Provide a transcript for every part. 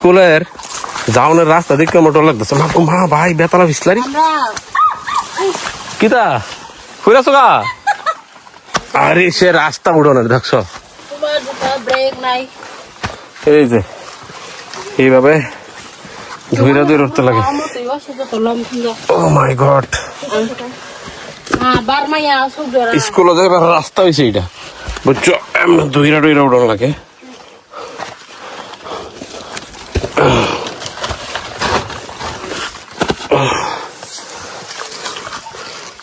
স্কুলের যাওনের রাস্তা দেখতে মোটর লাগতেছে। মা ভাই বেতালা বিসলারি কিতা ফুরাছ গা? আরে সে রাস্তা উড়োনের দেখছ, এই যে এইভাবে ধুইরা ধুইরা উঠতে লাগে। ও মাই গড, স্কুলে যাইবার রাস্তা হয়েছে এইটা, বুঝছো? এমন ধুইরা ধুইরা উড়ন লাগে।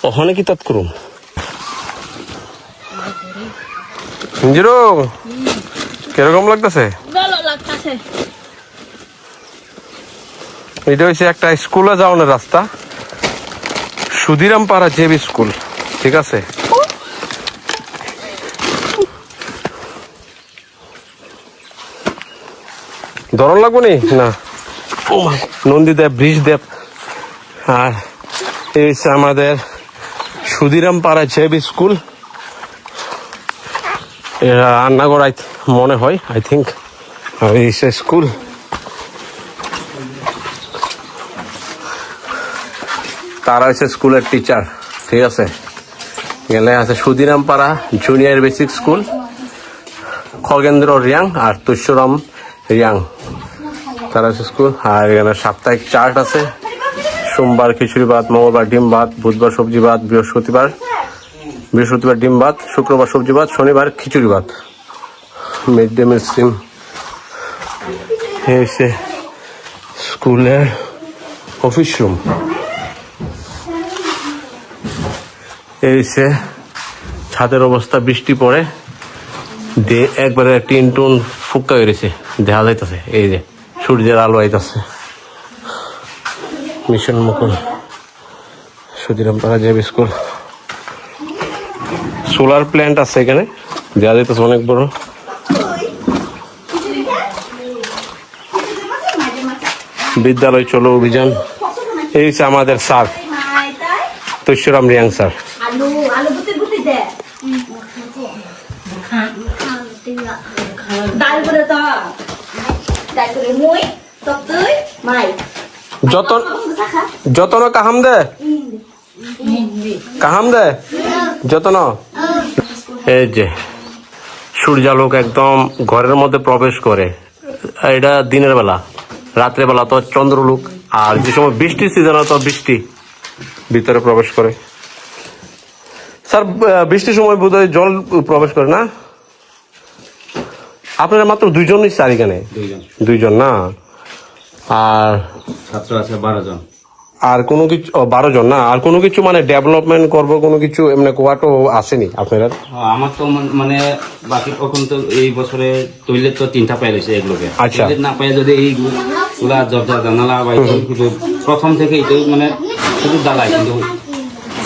ওখানে কি তাৎ করুন জিরো কিরকম লাগতেছে? এটা হচ্ছে একটা স্কুলে যাওয়ার রাস্তা, সুধিরাম পাড়া জেবি স্কুল, ঠিক আছে? ধরন লাগবো নি না, নন্দীদেব ব্রিজ দেব। আর এই হচ্ছে আমাদের সুধিরাম পাড়া জেবি স্কুল। রান্নাঘর মনে হয়, আই থিঙ্ক স্কুল। তারা হচ্ছে স্কুলের টিচার, ঠিক আছে? গেলে আছে Sudhiram Para junior basic school, Khagendra Reang আর তুষ্যরাম রিয়াং, তারা হচ্ছে স্কুল। আর এখানে সাপ্তাহিক চার্ট আছে, সোমবার খিচুড়ি ভাত, মঙ্গলবার ডিম ভাত, বুধবার সবজি ভাত, বৃহস্পতিবার ডিম ভাত, শুক্রবার সবজি ভাত, শনিবার খিচুড়ি ভাত। Mid day meal scheme. এই হচ্ছে স্কুলের অফিস রুম। এই হচ্ছে ছাদের অবস্থা, বৃষ্টি পড়ে একবারে টিন টুন ফুক্কা হয়েছে, দেখা যাইতেছে। এই যে সূর্যের আলো আইতেছে। মিশন মুকুল সুধিরাম পাড়া জেবি স্কুল। সোলার প্ল্যান্ট আছে এখানে, দেখা যাইতেছে অনেক বড়। বিদ্যালয় চলো অভিযান। এই হচ্ছে আমাদের স্যার তুষ্যরাম রিয়াং স্যার। যতন কাহাম দে যতন। এই যে সূর্যালোক একদম ঘরের মধ্যে প্রবেশ করে, এটা দিনের বেলা। রাত্রে বেলা তো চন্দ্রলোক, আর যে সময় বৃষ্টির সিজন তো বৃষ্টি ভিতরে প্রবেশ করে। স্যার বৃষ্টির সময় বোধহয় জল প্রবেশ করে না? আপনারা মাত্র দুইজনই স্যার এখানে? দুইজন না, আর ছাত্র আছে 12 জন। আর কোনো কিছু 12 জন না, আর কোনো কিছু মানে ডেভেলপমেন্ট করবো কোনো কিছু এমনি কোয়াটো আসেনি আপনারা? আমার তো মানে বাকি কখন তো এই বছরে টয়লেট তো 3টা পাই রয়েছে এগুলোকে। আচ্ছা, না পাই যদি এইগুলা দরজা জানালা বা প্রথম থেকে এটা মানে শুধু ডালাই, কিন্তু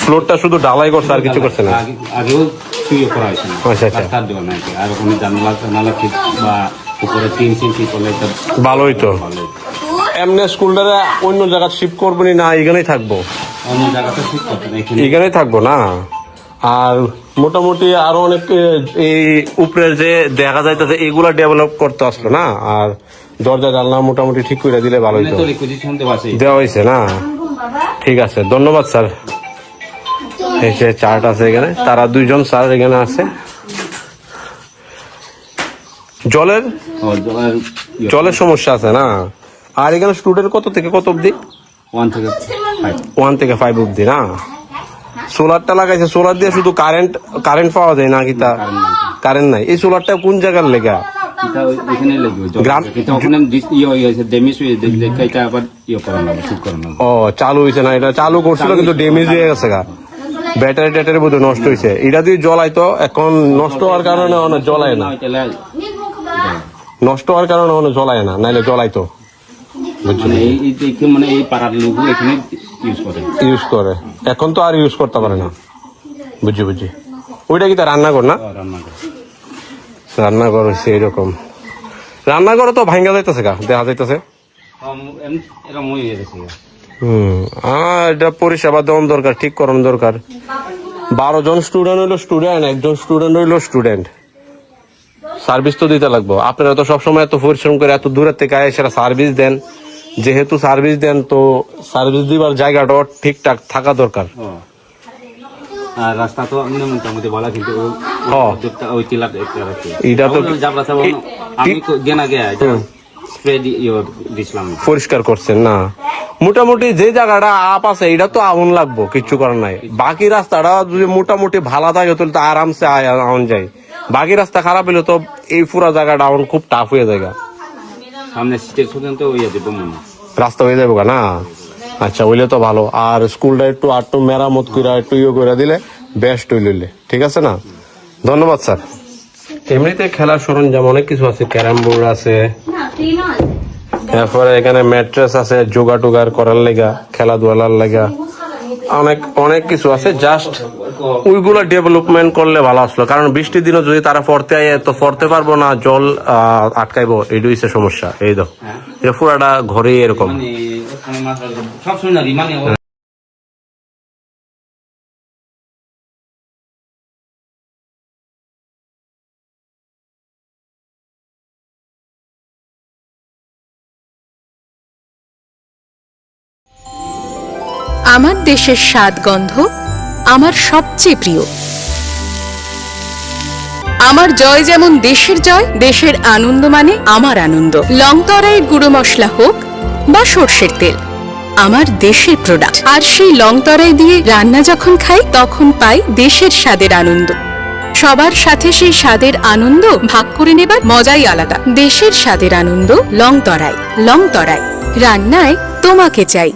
ফ্লোরটা শুধু ডালাই করছে আর কিছু করছে না? আগেও শুয়ে করা হয়েছে না। আচ্ছা আচ্ছা, তার দেওয়া নাই আর ওখানে জানালা ঠিক বা উপরে 3 ইঞ্চি করলে ভালোই তো। এমনি স্কুলটারে অন্য জায়গা শিফট করবো না, এখানেই থাকবো? অন্য জায়গাতে শিফট করতে এখানেই থাকবো না। আর মোটামুটি আরো অনেক এই উপরের যে দেখা যাইতেছে এগুলা ডেভেলপ করতে আসলো না, আর দরজা জানলা মোটামুটি ঠিক করে দিলে ভালোই তো। দেওয়া হয়েছে না? ঠিক আছে, ধন্যবাদ স্যার। এই যে চার্ট আছে এখানে, তারা 2 জন স্যার এখানে আছে। জলের সমস্যা আছে না? আর এখানে স্টুডেন্ট কত থেকে কত অব্দি? 1 থেকে 5 অব্দি না? সোলারটা লাগাইছে, সোলার দিয়ে শুধু কারেন্ট পাওয়া যায় না? কি তা কারেন্ট নাই? এই সোলারটা কোন জায়গার লেগা? ও চালু হয়েছে না? এটা চালু করছিল কিন্তু ড্যামেজ হয়ে গেছে গা, ব্যাটারি বোধ নষ্ট হয়েছে। এটা দিয়ে জ্বলাইতো, এখন নষ্ট হওয়ার কারণে জ্বলায় না, নষ্ট হওয়ার কারণে জ্বলায় না, নাইলে জ্বলাইতো। ইউজ করে, এখন তো আর ইউজ করতে পারে না। বুঝছি। ওইটা কি তার রান্নাঘর না? রান্নাঘর হচ্ছে এরকম। রান্নাঘরে তো ভাঙ্গা যাইতেছে গা, দেখা যাইতেছে। এটা পরিষেবা দেওয়ার দরকার, ঠিক করানো দরকার। 12 জন স্টুডেন্ট হইলো স্টুডেন্ট, 1 জন স্টুডেন্ট হইলো স্টুডেন্ট। সার্ভিস তো দিতে লাগবো। আপনারা তো সবসময় এত পরিশ্রম করে এত দূরের থেকে এসে সার্ভিস দেন, যেহেতু সার্ভিস দেন তো সার্ভিস দিবার জায়গাটা ঠিকঠাক থাকা দরকার। আর রাস্তা তো এমনি মোটামুটি ভালো, কিন্তু ওই টিলাটা এটা তো আমি গেনা গিয়া স্প্রে দিছিলাম, পরিষ্কার করছেন না? মোটামুটি যে জায়গাটা আপ আছে এটা তো আউন লাগবো, কিচ্ছু করার নাই। বাকি রাস্তাটা যদি মোটামুটি ভালো থাকে তাহলে তো আরামসে আউন যায়। বাকি রাস্তা খারাপ হলে তো এই পুরা জায়গাটা আউন খুব টাফ হয়ে যায়। সামনে স্টেশন তো হয়ে যাবে মনে রাস্তা হয়ে যাবে না? আচ্ছা, হইলে তো ভালো। আর স্কুলটা একটু মেরামত করে একটু করে দিলে বেস্ট হইলে, ঠিক আছে না? ধন্যবাদ স্যার। এমনিতে খেলার সরঞ্জাম অনেক কিছু আছে, ক্যারাম বোর্ড আছে, এরপরে এখানে ম্যাট্রেস আছে যোগা টোগার করার লেগা, খেলাধুলার লেগা অনেক কিছু আছে। জাস্ট ওইগুলো ডেভেলপমেন্ট করলে ভালো আসলো, কারণ বৃষ্টির দিনও যদি তারা পড়তে আয় তো পড়তে পারবো না, জল আটকাইবো, এইটাই হচ্ছে সমস্যা। এই দেখো এই পুরাটা ঘরে এরকম। সবসময় না মানে আমার দেশের স্বাদ গন্ধ আমার সবচেয়ে প্রিয়। আমার জয় যেমন দেশের জয়, দেশের আনন্দ মানে আমার আনন্দ। লংতরাইয়ের গুঁড়ো মশলা হোক বা সর্ষের তেল, আমার দেশের প্রোডাক্ট। আর সেই লংতরাই দিয়ে রান্না যখন খাই তখন পাই দেশের স্বাদের আনন্দ। সবার সাথে সেই স্বাদের আনন্দ ভাগ করে নেবার মজাই আলাদা। দেশের স্বাদের আনন্দ লংতরাই। লংতরাই, রান্নায় তোমাকে চাই।